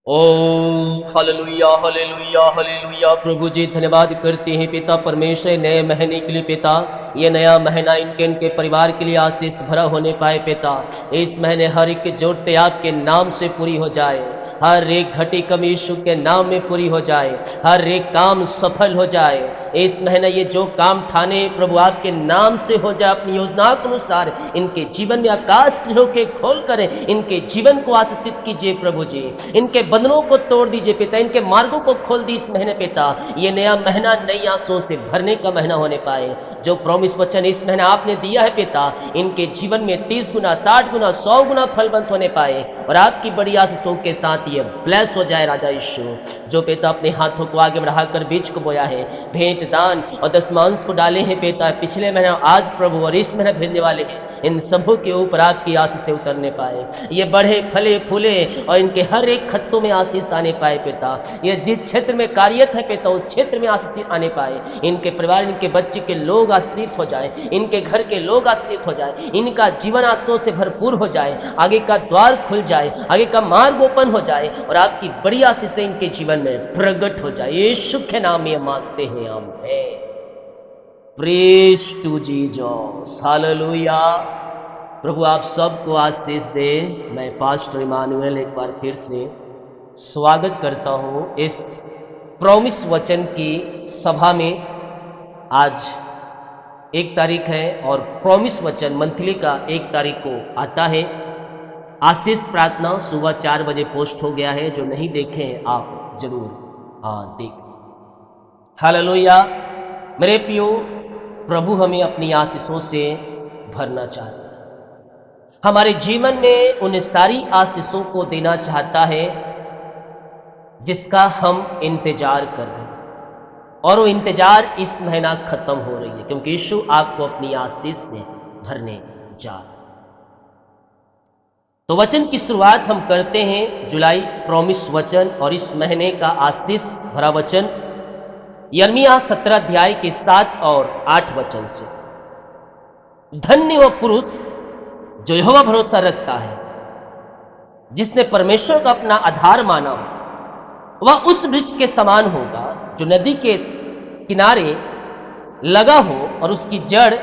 ओम hallelujah hallelujah hallelujah. प्रभु जी धन्यवाद करते हैं पिता परमेश्वर, नए महीने के लिए पिता। ये नया महीना इनके इनके परिवार के लिए आशीष भरा होने पाए पिता। इस महीने हर एक की जरूरतें आपके नाम से पूरी हो जाए, हर एक घटी कमी यीशु के नाम में पूरी हो जाए, हर एक काम सफल हो जाए। इस महीने ये जो काम ठाने प्रभु आपके नाम से हो जाए, अपनी योजना के अनुसार इनके जीवन में आकाश के झरोखे खोल करें, इनके जीवन को आशीषित कीजिए प्रभु जी। इनके बंधनों को तोड़ दीजिए पिता, इनके मार्गों को खोल दी इस महीने पिता। ये नया महीना नई आंसुओं से भरने का महीना होने पाए। जो प्रॉमिस वचन इस महीने आपने दिया है पिता, इनके जीवन में 30 गुना 60 गुना 100 गुना फलवंत होने पाए और आपकी बड़ी आशीषों के साथ ये ब्लेस हो जाए राजा यीशु। जो पिता अपने हाथों को आगे बढ़ाकर बीज को बोया है, भेंट दान और दशमांश को डाले हैं पिता, पिछले महीने आज प्रभु और इस महीने भेजने वाले हैं, इन सबों के ऊपर आपकी आशीष से उतरने पाए। ये बढ़े फले फूले और इनके हर एक खत्तों में आशीष आने पाए पिता। ये जिस क्षेत्र में कार्यरत है पिता, उस क्षेत्र में आशीष आने पाए। इनके परिवार, इनके बच्चे के लोग आशीषित हो जाए, इनके घर के लोग आशीषित हो जाए, इनका जीवन आशीषों से भरपूर हो जाए, आगे का द्वार खुल जाए, आगे का मार्ग ओपन हो जाए और आपकी बड़ी आशीष इनके जीवन में प्रकट हो जाए। यीशु के नाम में मांगते हैं, amen. Praise to Jesus, hallelujah. प्रभु आप सबको आशीष दे। मैं पास्टर इमानुएल एक बार फिर से स्वागत करता हूँ इस प्रॉमिस वचन की सभा में। आज 1 तारीख है और प्रॉमिस वचन मंथली का 1 तारीख को आता है। आशीष प्रार्थना सुबह 4 बजे पोस्ट हो गया है, जो नहीं देखे हैं आप जरूर देखें। हालेलुया। मेरे प्रियो, प्रभु हमें अपनी आशीषों से भरना चाहता है, हमारे जीवन में उन सारी आशीषों को देना चाहता है जिसका हम इंतजार कर रहे हैं। और वो इंतजार इस महीना खत्म हो रही है, क्योंकि यीशु आपको अपनी आशीष से भरने जा रहा है। तो वचन की शुरुआत हम करते हैं जुलाई प्रॉमिस वचन और इस महीने का आशीष भरा वचन यिर्मयाह 17 अध्याय के 7 और 8 वचन से। धन्य वह पुरुष जो यहोवा भरोसा रखता है, जिसने परमेश्वर को अपना आधार माना हो। वह उस वृक्ष के समान होगा जो नदी के किनारे लगा हो और उसकी जड़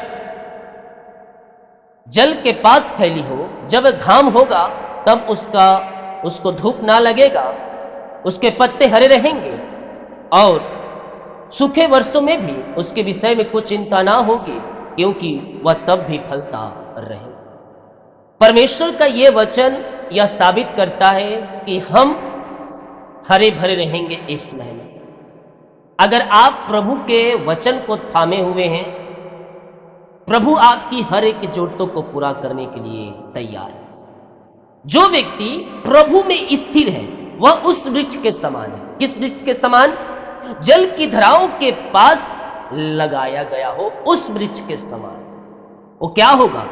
जल के पास फैली हो। जब घाम होगा तब उसको धूप ना लगेगा, उसके पत्ते हरे रहेंगे और सूखे वर्षों में भी उसके विषय में कुछ चिंता ना होगी, क्योंकि वह तब भी फलता रहे। परमेश्वर का ये वचन यह साबित करता है कि हम हरे भरे रहेंगे इस महीने। अगर आप प्रभु के वचन को थामे हुए हैं, प्रभु आपकी हर एक जरूरतों को पूरा करने के लिए तैयार है। जो व्यक्ति प्रभु में स्थिर है वह उस वृक्ष के समान है। किस वृक्ष के समान? जल की धाराओं के पास लगाया गया हो, उस वृक्ष के समान। वो क्या होगा?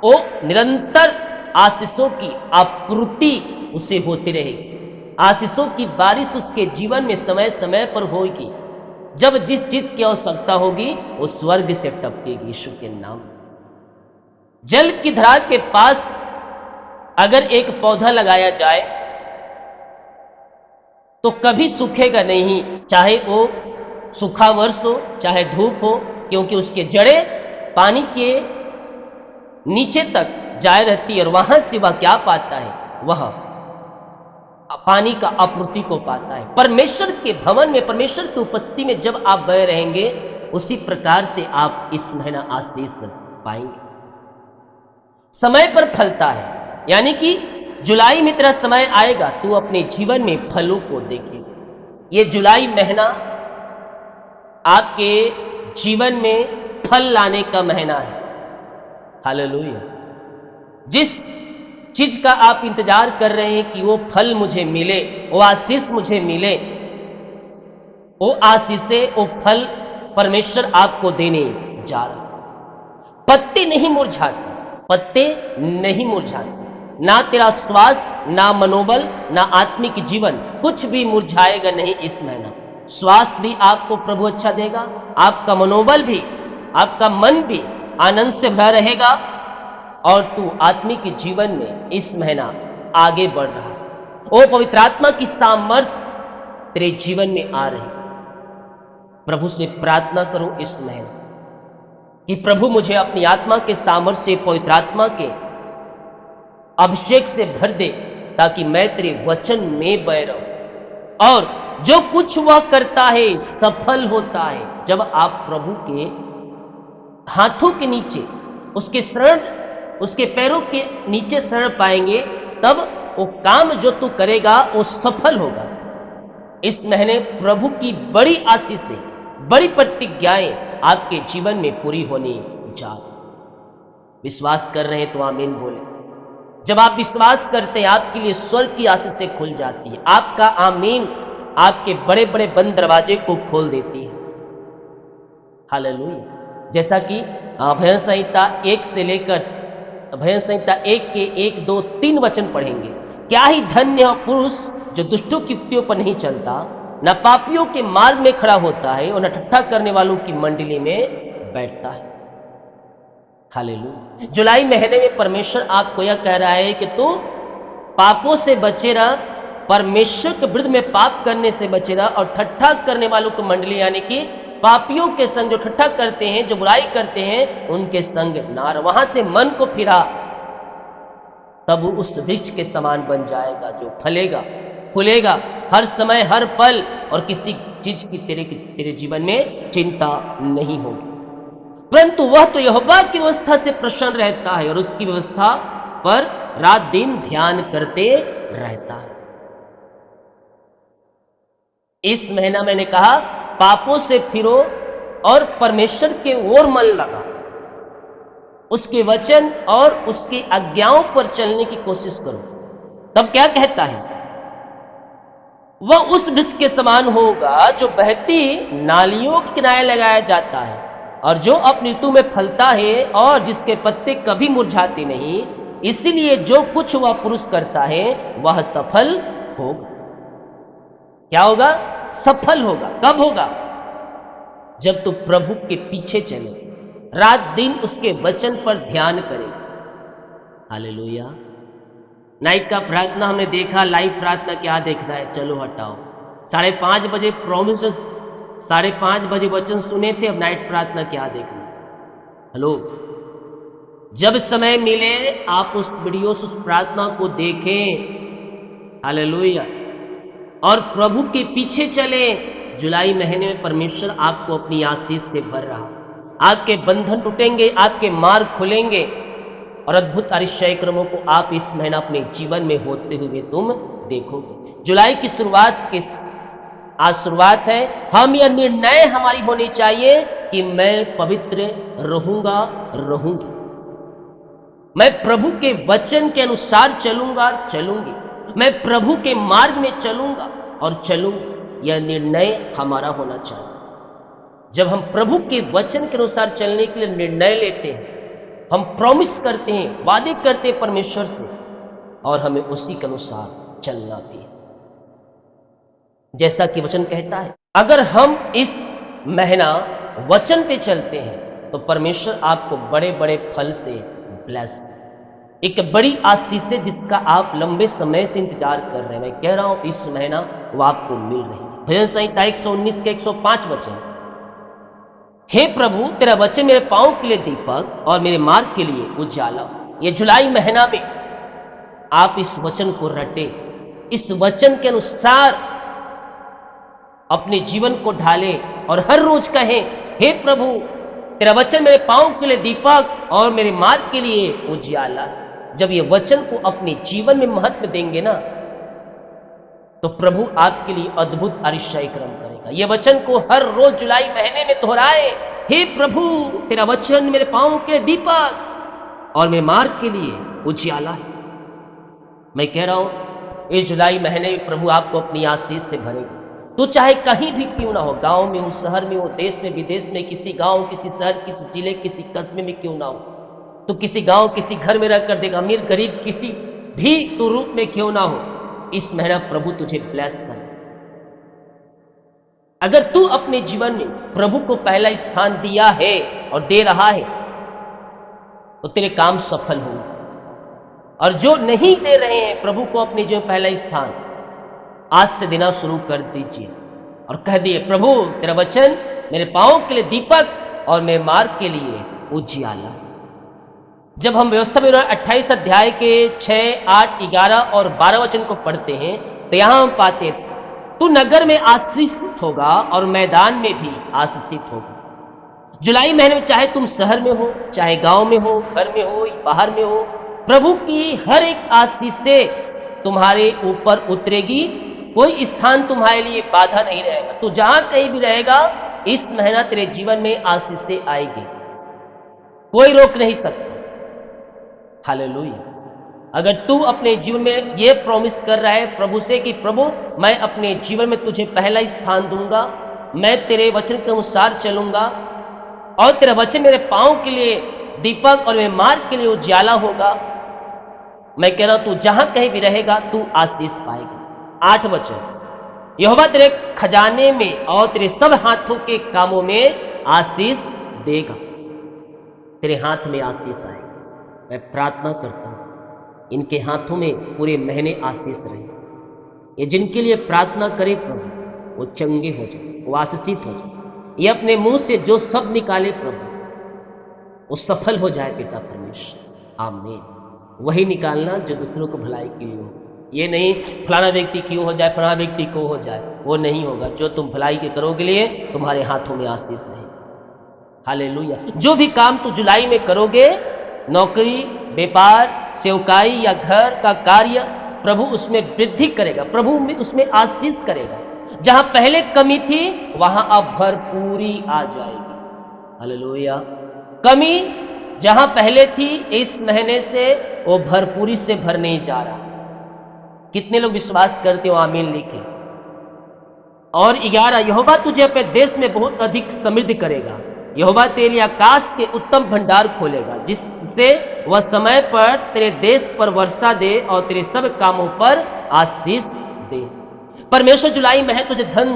वो निरंतर आशीषों की आपूर्ति उसे होती रहेगी। आशीषों की बारिश उसके जीवन में समय समय पर होगी। जब जिस चीज की आवश्यकता होगी वो स्वर्ग से टपकेगी यीशु के नाम। जल की धारा के पास अगर एक पौधा लगाया जाए तो कभी सूखेगा नहीं, चाहे वो सूखा वर्ष हो चाहे धूप हो, क्योंकि उसके जड़ें पानी के नीचे तक जाए रहती है और वहां से वह क्या पाता है? वह पानी का आपूर्ति को पाता है। परमेश्वर के भवन में, परमेश्वर की उपस्थिति में जब आप गए रहेंगे, उसी प्रकार से आप इस महीना आशीष पाएंगे। समय पर फलता है, यानी कि जुलाई में तेरा समय आएगा, तू अपने जीवन में फलों को देखेगा। ये जुलाई महीना आपके जीवन में फल लाने का महीना है। हालेलुया। जिस चीज का आप इंतजार कर रहे हैं कि वो फल मुझे मिले, वो आशीष मुझे मिले, वो आशीषें, वो फल परमेश्वर आपको देने जा रहा। पत्ते नहीं मुरझाते, पत्ते नहीं मुरझाते। ना तेरा स्वास्थ्य, ना मनोबल, ना आत्मिक जीवन, कुछ भी मुरझाएगा नहीं इस महीना। स्वास्थ्य भी आपको प्रभु अच्छा देगा, आपका मनोबल भी, आपका मन भी आनंद से भरा रहेगा और तू आत्मिक जीवन में इस महीना आगे बढ़ रहा। ओ पवित्र आत्मा की सामर्थ तेरे जीवन में आ रही। प्रभु से प्रार्थना करो इस महीने कि प्रभु मुझे अपनी आत्मा के सामर्थ्य से, पवित्र आत्मा के अभिषेक से भर दे, ताकि मैं तेरे वचन में बह रहूं और जो कुछ वह करता है सफल होता है। जब आप प्रभु के हाथों के नीचे, उसके शरण, उसके पैरों के नीचे शरण पाएंगे, तब वो काम जो तू करेगा वो सफल होगा। इस महीने प्रभु की बड़ी आशीषें, बड़ी प्रतिज्ञाएं आपके जीवन में पूरी होने जा। विश्वास कर रहे हैं तो आमीन बोले। जब आप विश्वास करते हैं आपके लिए स्वर्ग की आशीषें खुल जाती है। आपका आमीन आपके बड़े बड़े बंद दरवाजे को खोल देती है। हालेलुया। जैसा कि भजन संहिता 1 से लेकर भजन संहिता 1 के 1, 2, 3 वचन पढ़ेंगे। क्या ही धन्य है पुरुष जो दुष्टों की युक्तियों पर नहीं चलता, न पापियों के मार्ग में खड़ा होता है, और न ठट्ठा करने वालों की मंडली में बैठता है। हालेलुया। जुलाई महीने में परमेश्वर आपको यह कह रहा है कि तू पापों से बचे रह, परमेश्वर के विरुद्ध में पाप करने से बचे रह, और ठट्ठा करने वालों की मंडली यानी कि पापियों के संग, जो ठट्ठा करते हैं, जो बुराई करते हैं, उनके संग ना रह। वहां से मन को फिरा, तब उस वृक्ष के समान बन जाएगा जो फलेगा, फूलेगा हर समय, हर पल, और किसी चीज की तेरे जीवन में चिंता नहीं होगी। परंतु वह तो यहोवा की व्यवस्था से प्रसन्न रहता है और उसकी व्यवस्था पर रात दिन ध्यान करते रहता है। इस महीना मैंने कहा पापों से फिरो और परमेश्वर के ओर मन लगा, उसके वचन और उसकी आज्ञाओं पर चलने की कोशिश करो। तब क्या कहता है? वह उस वृक्ष के समान होगा जो बहती नालियों के किनारे लगाया जाता है, और जो अपनी ऋतु में फलता है, और जिसके पत्ते कभी मुरझाते नहीं। इसीलिए जो कुछ वह पुरुष करता है वह सफल होगा। क्या होगा? सफल होगा। कब होगा? जब तू प्रभु के पीछे चले, रात दिन उसके वचन पर ध्यान करे। हालेलुया। नाइट का प्रार्थना हमने देखा, लाइव प्रार्थना क्या देखना है, चलो हटाओ। 5:30 बजे प्रोमिस, 5:30 बजे वचन सुने थे, अब नाइट प्रार्थना क्या देखना है। हेलो, जब समय मिले आप उस वीडियो से उस प्रार्थना को देखें। हालेलुया। और प्रभु के पीछे चले। जुलाई महीने में परमेश्वर आपको अपनी आशीष से भर रहा, आपके बंधन टूटेंगे, आपके मार्ग खुलेंगे, और अद्भुत आश्चर्य क्रमों को आप इस महीना अपने जीवन में होते हुए तुम देखोगे। जुलाई की शुरुआत के आज शुरुआत है। हम यह निर्णय हमारी होनी चाहिए कि मैं पवित्र रहूंगा, रहूंगी। मैं प्रभु के वचन के अनुसार चलूंगा, चलूंगी। मैं प्रभु के मार्ग में चलूंगा और चलूंगी। यह निर्णय हमारा होना चाहिए। जब हम प्रभु के वचन के अनुसार चलने के लिए निर्णय लेते हैं, हम प्रॉमिस करते हैं, वादे करते हैं परमेश्वर से, और हमें उसी के अनुसार चलना भी है। जैसा कि वचन कहता है, अगर हम इस महीना वचन पे चलते हैं तो परमेश्वर आपको बड़े बड़े फल से ब्लेस, एक बड़ी आशीष है जिसका आप लंबे समय से इंतजार कर रहे हैं। मैं कह रहा हूं इस महीना वो आपको मिल रही है। भजन संहिता 119 के 105 वचन, हे प्रभु तेरा वचन मेरे पांव के लिए दीपक और मेरे मार्ग के लिए उजाला। ये जुलाई महीना में आप इस वचन को रटे, इस वचन के अनुसार अपने जीवन को ढालें, और हर रोज कहें, हे प्रभु तेरा वचन मेरे पांव के लिए दीपक और मेरे मार्ग के लिए उजाला। जब ये वचन को अपने जीवन में महत्व देंगे ना, तो प्रभु आपके लिए अद्भुत आश्चर्य कर्म करेगा। ये वचन को हर रोज जुलाई महीने में दोहराए, हे प्रभु तेरा वचन मेरे पांव के लिए दीपक और मेरे मार्ग के लिए उजियाला है। मैं कह रहा हूं इस जुलाई महीने में प्रभु आपको अपनी आशीष से भरेगा। तो चाहे कहीं भी क्यों ना हो, गांव में हो, शहर में हो, देश में, विदेश में, किसी गांव, किसी शहर, किसी जिले, किसी कस्बे में क्यों ना हो, तो किसी गांव, किसी घर में रहकर देगा, अमीर गरीब किसी भी तो रूप में क्यों ना हो, इस महीना प्रभु तुझे ब्लेस कर। अगर तू अपने जीवन में प्रभु को पहला स्थान दिया है और दे रहा है, तो तेरे काम सफल होंगे और जो नहीं दे रहे हैं प्रभु को अपने जो पहला स्थान, आज से देना शुरू कर दीजिए और कह दिए, प्रभु तेरा वचन मेरे पाँव के लिए दीपक और मेरे मार्ग के लिए उजियाला। जब हम व्यवस्था में 28 अध्याय के 6, 8, 11 और 12 वचन को पढ़ते हैं तो यहाँ हम पाते हैं, तू नगर में आशीषित होगा और मैदान में भी आशीषित होगा। जुलाई महीने में चाहे तुम शहर में हो, चाहे गांव में हो, घर में हो, बाहर में हो, प्रभु की हर एक आशीष से तुम्हारे ऊपर उतरेगी। कोई स्थान तुम्हारे लिए बाधा नहीं रहेगा। तू जहां कहीं भी रहेगा, इस महीना तेरे जीवन में आशीष से आएगी, कोई रोक नहीं सकता। हालेलुया। अगर तू अपने जीवन में ये प्रॉमिस कर रहा है प्रभु से कि प्रभु मैं अपने जीवन में तुझे पहला स्थान दूंगा, मैं तेरे वचन के अनुसार चलूंगा और तेरा वचन मेरे पाँव के लिए दीपक और मेरे मार्ग के लिए उजाला होगा, मैं कह रहा हूं तू जहां कहीं भी रहेगा तू आशीष पाएगा। 8 वचन, यहोवा तेरे खजाने में और तेरे सब हाथों के कामों में आशीष देगा। तेरे हाथ में आशीष आएगा। मैं प्रार्थना करता हूं इनके हाथों में पूरे महीने आशीष रहे। ये जिनके लिए प्रार्थना करे प्रभु वो चंगे हो जाए, वो आशीषित हो जाए। ये अपने मुंह से जो शब्द निकाले प्रभु वो सफल हो जाए पिता परमेश्वर। आमीन। वही निकालना जो दूसरों को भलाई के लिए हो। ये नहीं फलाना व्यक्ति क्यों हो जाए, फलाना व्यक्ति को हो जाए, वो नहीं होगा। जो तुम भलाई के करोगे लिए तुम्हारे हाथों में आशीष रहे। हालेलुया। जो भी काम तू जुलाई में करोगे, नौकरी, व्यापार, सेवकाई या घर का कार्य, प्रभु उसमें वृद्धि करेगा, प्रभु उसमें आशीष करेगा। जहां पहले कमी थी वहां अब भरपूरी आ जाएगी। हालेलुया। कमी जहां पहले थी इस महीने से वो भरपूरी से भरने जा रहा। कितने लोग विश्वास करते हो? आमीन लिखे। और 11, यहोवा तुझे अपने देश में बहुत अधिक समृद्ध करेगा। यहोवा तेरे लिए आकाश के उत्तम भंडार खोलेगा, जिससे वह समय पर तेरे देश पर वर्षा दे और तेरे सब कामों पर आशीष दे। परमेश्वर जुलाई में है तुझे धन,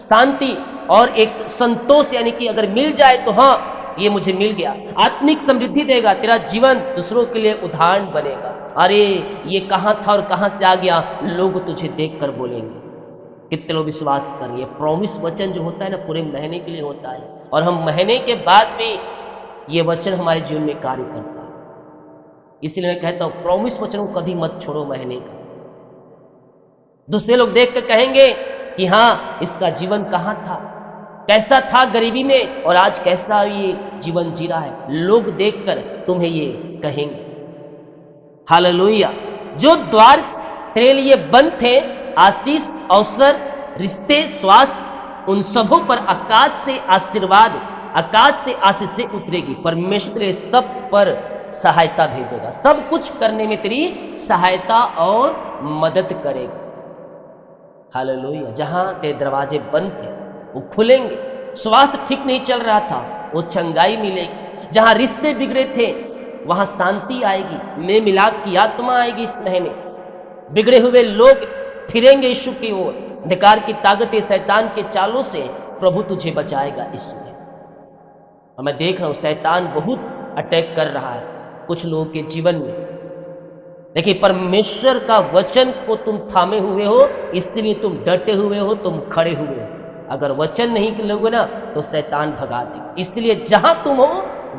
शांति और एक संतोष, यानी कि अगर मिल जाए तो हाँ ये मुझे मिल गया, आत्मिक समृद्धि देगा। तेरा जीवन दूसरों के लिए उदाहरण बनेगा। अरे ये कहाँ था और कहाँ से आ गया, लोग तुझे देखकर बोलेंगे। कितने लोग विश्वास कर रहे हैं? प्रॉमिस वचन जो होता है ना पूरे महीने के लिए होता है, और हम महीने के बाद भी ये वचन हमारे जीवन में कार्य करता है। इसलिए मैं कहता हूँ प्रॉमिस वचन को कभी मत छोड़ो महीने का। दूसरे लोग देख कर कहेंगे कि हाँ इसका जीवन कहाँ था, कैसा था गरीबी में और आज कैसा ये जीवन जी रहा है। लोग देखकर तुम्हें ये कहेंगे। हालेलुया। जो द्वार तेरे लिए बंद थे, आशीष, अवसर, रिश्ते, स्वास्थ्य, उन सबों पर आकाश से आशीर्वाद, आकाश से आशीष से उतरेगी। परमेश्वर तेरे सब पर सहायता भेजेगा, सब कुछ करने में तेरी सहायता और मदद करेगा। हालेलुया। जहां तेरे दरवाजे बंद थे वो खुलेंगे। स्वास्थ्य ठीक नहीं चल रहा था वो चंगाई मिलेगी। जहां रिश्ते बिगड़े थे वहां शांति आएगी, मेल मिलाप की आत्मा आएगी। इस महीने बिगड़े हुए लोग फिरेंगे यीशु की ओर। अंधकार की ताकतें, शैतान के चालों से प्रभु तुझे बचाएगा इसमें। और मैं देख रहा हूं शैतान बहुत अटैक कर रहा है कुछ लोगों के जीवन में, लेकिन परमेश्वर का वचन को तुम थामे हुए हो, इसलिए तुम डटे हुए हो, तुम खड़े हुए हो। अगर वचन नहीं लोगे ना तो शैतान भगा देगा। इसलिए जहां तुम हो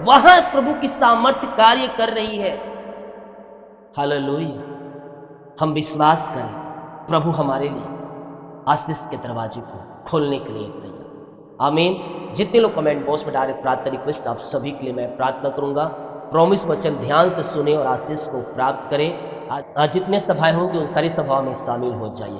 वहां प्रभु की सामर्थ्य कार्य कर रही है। हालेलुया। हम विश्वास करें प्रभु हमारे लिए आशीष के दरवाजे को खोलने के लिए तैयार। आमीन। जितने लोग कमेंट बॉक्स में डाले प्रार्थना रिक्वेस्ट, आप सभी के लिए मैं प्रार्थना करूंगा प्रॉमिस वचन ध्यान से सुने और आशीष को प्राप्त करें। आज जितने सभाएं होंगी उन सारी सभाओं में शामिल हो जाइए।